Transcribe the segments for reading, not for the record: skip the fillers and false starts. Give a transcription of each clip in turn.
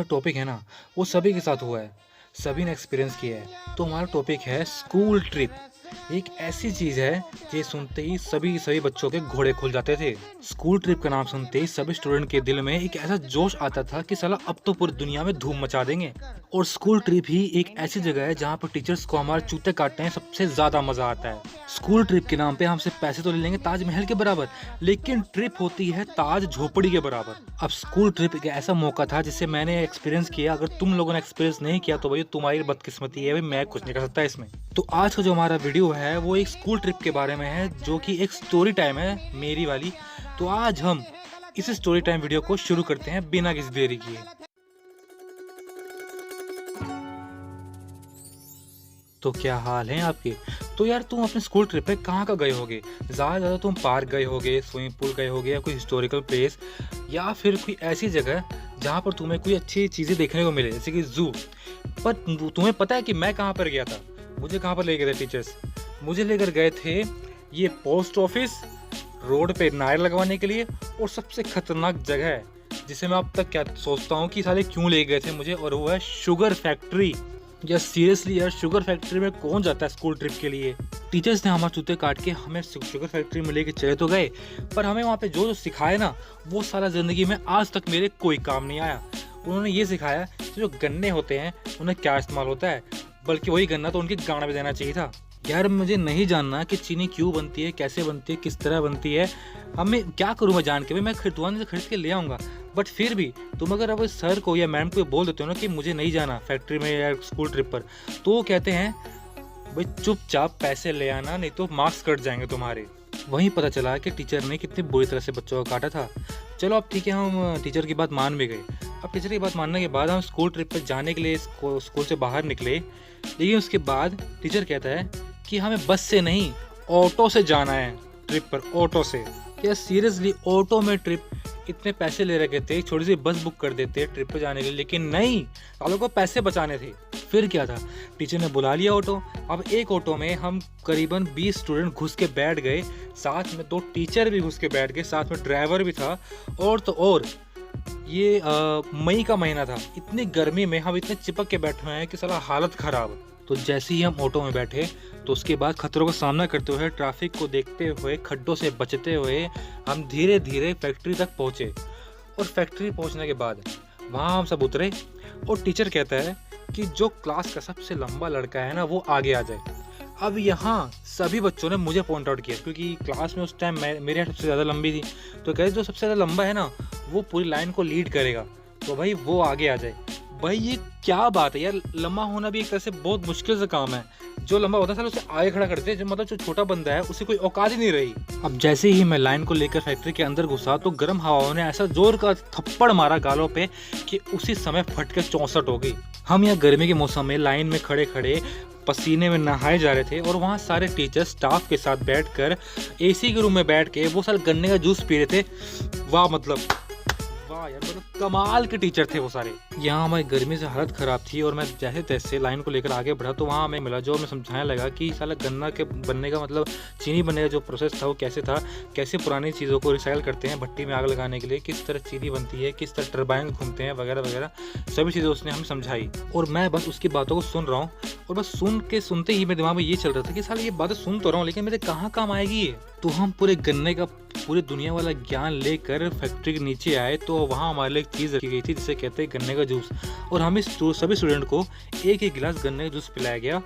Topic है ना, वो सभी के साथ हुआ है, सभी ने एक्सपीरियंस किया है। तो हमारा टॉपिक है स्कूल ट्रिप। एक ऐसी चीज़ है ये सुनते ही सभी बच्चों के घोड़े खुल जाते थे। स्कूल ट्रिप का नाम सुनते ही सभी स्टूडेंट के दिल में एक ऐसा जोश आता था कि साला अब तो पूरी दुनिया में धूम मचा देंगे। और स्कूल ट्रिप ही एक ऐसी जगह है जहाँ पर टीचर्स को हमारे चूते काटने में सबसे ज्यादा मजा आता है। स्कूल ट्रिप के नाम पे हमसे पैसे तो ले लेंगे ताजमहल के बराबर, लेकिन ट्रिप होती है ताज झोपड़ी के बराबर। अब स्कूल ट्रिप एक ऐसा मौका था जिसे मैंने एक्सपीरियंस किया। अगर तुम लोगों ने एक्सपीरियंस नहीं किया तो भाई तुम्हारी बदकिस्मती है, भाई मैं कुछ नहीं कर सकता इसमें। तो आज का जो हमारा वीडियो है वो एक स्कूल ट्रिप के बारे में है, जो कि एक स्टोरी टाइम है मेरी वाली। तो आज हम इस स्टोरी टाइम वीडियो को शुरू करते हैं बिना किसी देरी किए। तो क्या हाल है आपके? तो यार तुम अपने स्कूल ट्रिप पे कहाँ का गए होगे? ज़्यादा तुम पार्क गए होगे, स्विमिंग पूल गए होगे, या कोई हिस्टोरिकल प्लेस, या फिर कोई ऐसी जगह जहाँ पर तुम्हें कोई अच्छी चीज़ें देखने को मिले, जैसे कि जू। पर तुम्हें पता है कि मैं कहाँ पर गया था? मुझे कहाँ पर ले गए थे टीचर्स? मुझे लेकर गए थे ये पोस्ट ऑफिस, रोड पे नायर लगवाने के लिए, और सबसे खतरनाक जगह है जिसे मैं अब तक क्या सोचता हूँ कि साले क्यों ले गए थे मुझे, और वो है शुगर फैक्ट्री। या सीरियसली यार, शुगर फैक्ट्री में कौन जाता है स्कूल ट्रिप के लिए? टीचर्स ने हमारे जूते काट के हमें शुगर फैक्ट्री में लेके चले तो गए, पर हमें वहाँ पे जो सिखाया ना, वो सारा ज़िंदगी में आज तक मेरे कोई काम नहीं आया। उन्होंने ये सिखाया कि जो गन्ने होते हैं उन्हें क्या इस्तेमाल होता है, बल्कि वही गन्ना तो उनके गाना में देना चाहिए था। यार मुझे नहीं जानना कि चीनी क्यों बनती है, कैसे बनती है, किस तरह बनती है। हमें क्या करूँ मैं जान के? भाई मैं दुकान से खरीद के ले आऊँगा, बट फिर भी तुम अगर अब सर को या मैम को बोल देते हो ना कि मुझे नहीं जाना फैक्ट्री में या स्कूल ट्रिप पर, तो वो कहते हैं भाई चुपचाप पैसे ले आना, नहीं तो मार्क्स कट जाएंगे तुम्हारे। वहीं पता चला कि टीचर ने कितनी बुरी तरह से बच्चों को काटा था। चलो अब ठीक है, हम टीचर की बात मान भी गए। अब टीचर की बात मानने के बाद हम स्कूल ट्रिप पर जाने के लिए स्कूल से बाहर निकले, लेकिन उसके बाद टीचर कहता है कि हमें बस से नहीं, ऑटो से जाना है ट्रिप पर, ऑटो से। क्या सीरियसली ऑटो में ट्रिप? इतने पैसे ले रखे थे, छोटी सी बस बुक कर देते ट्रिप पे जाने के लिए, लेकिन नहीं, सालों को पैसे बचाने थे। फिर क्या था, टीचर ने बुला लिया ऑटो। अब एक ऑटो में हम करीबन 20 स्टूडेंट घुस के बैठ गए, साथ में 2 टीचर भी घुस के बैठ गए, साथ में ड्राइवर भी था। और तो और ये मई का महीना था, इतनी गर्मी में हम इतने चिपक के बैठे हुए हैं कि साला हालत खराब। तो जैसे ही हम ऑटो में बैठे तो उसके बाद खतरों का सामना करते हुए, ट्रैफिक को देखते हुए, खड्डों से बचते हुए हम धीरे धीरे फैक्ट्री तक पहुंचे। और फैक्ट्री पहुंचने के बाद वहां हम सब उतरे, और टीचर कहता है कि जो क्लास का सबसे लंबा लड़का है ना, वो आगे आ जाए। अब यहाँ सभी बच्चों ने मुझे पॉइंट आउट किया, क्योंकि क्लास में उस टाइम मेरे सबसे ज़्यादा लंबी थी। तो कहते जो सबसे ज़्यादा लंबा है ना, वो पूरी लाइन को लीड करेगा, तो भाई वो आगे आ जाए। भाई ये क्या बात है यार, लंबा होना भी एक तरह से बहुत मुश्किल से काम है। जो लंबा होता है उसे आगे खड़ा करते हैं, जो मतलब जो छोटा बंदा है उसे कोई औकात ही नहीं रही। अब जैसे ही मैं लाइन को लेकर फैक्ट्री के अंदर घुसा तो गर्म हवाओं ने ऐसा जोर का थप्पड़ मारा गालों पे कि उसी समय फट के 64 हो गई। हम यहाँ गर्मी के मौसम में लाइन में खड़े खड़े पसीने में नहाए जा रहे थे, और वहाँ सारे टीचर स्टाफ के साथ बैठकर एसी के रूम में बैठ के वो सारे गन्ने का जूस पी रहे थे। वाह, मतलब वाह यार, मतलब कमाल के टीचर थे वो सारे। यहाँ हमारी गर्मी से हालत खराब थी, और मैं जैसे तैसे लाइन को लेकर आगे बढ़ा तो वहाँ हमें मिला जो हमें समझाने लगा कि साला गन्ना के बनने का मतलब, चीनी बनने का जो प्रोसेस था वो कैसे था, कैसे पुरानी चीज़ों को रिसाइकिल करते हैं भट्टी में आग लगाने के लिए, किस तरह चीनी बनती है, किस तरह टरबाइन घूमते हैं, वगैरह वगैरह सभी चीज़ें उसने हमें समझाई। और मैं बस उसकी बातों को सुन रहा हूँ, और बस सुनते ही मेरे दिमाग में ये चल रहा था कि साला ये बातें सुन तो रहा हूँ, लेकिन मेरे कहाँ काम आएगी ये। तो हम पूरे गन्ने का पूरी दुनिया वाला ज्ञान लेकर फैक्ट्री के नीचे आए, तो वहाँ हमारे लिए एक चीज़ रखी गई थी जिसे कहते हैं गन्ने का जूस। और हम इस सभी स्टूडेंट को एक एक गिलास गन्ने का जूस पिलाया गया,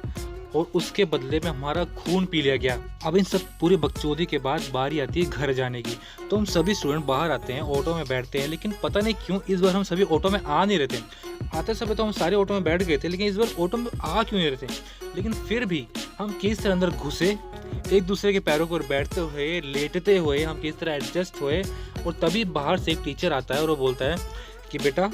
और उसके बदले में हमारा खून पी लिया गया। अब इन सब पूरे बकचोदी के बाद बारी आती है घर जाने की। तो हम सभी स्टूडेंट बाहर आते हैं, ऑटो में बैठते हैं, लेकिन पता नहीं क्यों इस बार हम सभी ऑटो में आ नहीं रहे थे। आते समय तो हम सारे ऑटो में बैठ गए थे, लेकिन इस बार ऑटो में आ क्यों नहीं रहे थे। लेकिन फिर भी हम किस तरह अंदर घुसे, एक दूसरे के पैरों पर बैठते हुए, लेटते हुए हम किस तरह एडजस्ट हुए। और तभी बाहर से एक टीचर आता है और वो बोलता है कि बेटा,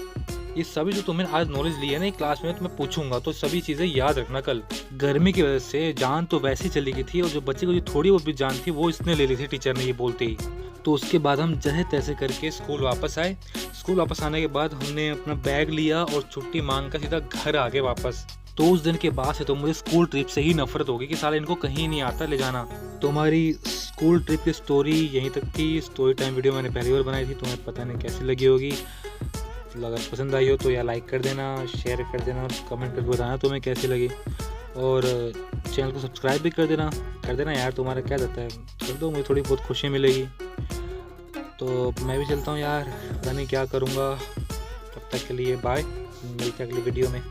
ये सभी जो तुमने आज नॉलेज ली है ना क्लास में, तो मैं पूछूंगा तो सभी चीज़ें याद रखना कल। गर्मी की वजह से जान तो वैसे ही चली गई थी, और जो बच्चे को जो थोड़ी बहुत भी जान थी वो इसने ले ली थी टीचर ने ये बोलते ही। तो उसके बाद हम जैसे तैसे करके स्कूल वापस आए। स्कूल वापस आने के बाद हमने अपना बैग लिया और छुट्टी मांग कर सीधा घर आ गए वापस। तो उस दिन के बाद से तो मुझे स्कूल ट्रिप से ही नफरत होगी कि साला इनको कहीं नहीं आता ले जाना। तो हमारी स्कूल ट्रिप की स्टोरी यहीं तक थी। स्टोरी टाइम वीडियो मैंने पहली बार बनाई थी, तुम्हें पता नहीं कैसी लगी होगी। अगर पसंद आई हो तो यार लाइक कर देना, शेयर कर देना और कमेंट करके बताना तुम्हें कैसी लगी। और चैनल को सब्सक्राइब भी कर देना यार, तुम्हारा क्या जाता है, कर दो, मुझे थोड़ी बहुत खुशी मिलेगी। तो मैं भी चलता हूँ यार, पता नहीं क्या करूँगा। तब तक के लिए बाय, मिलते हैं अगली वीडियो में।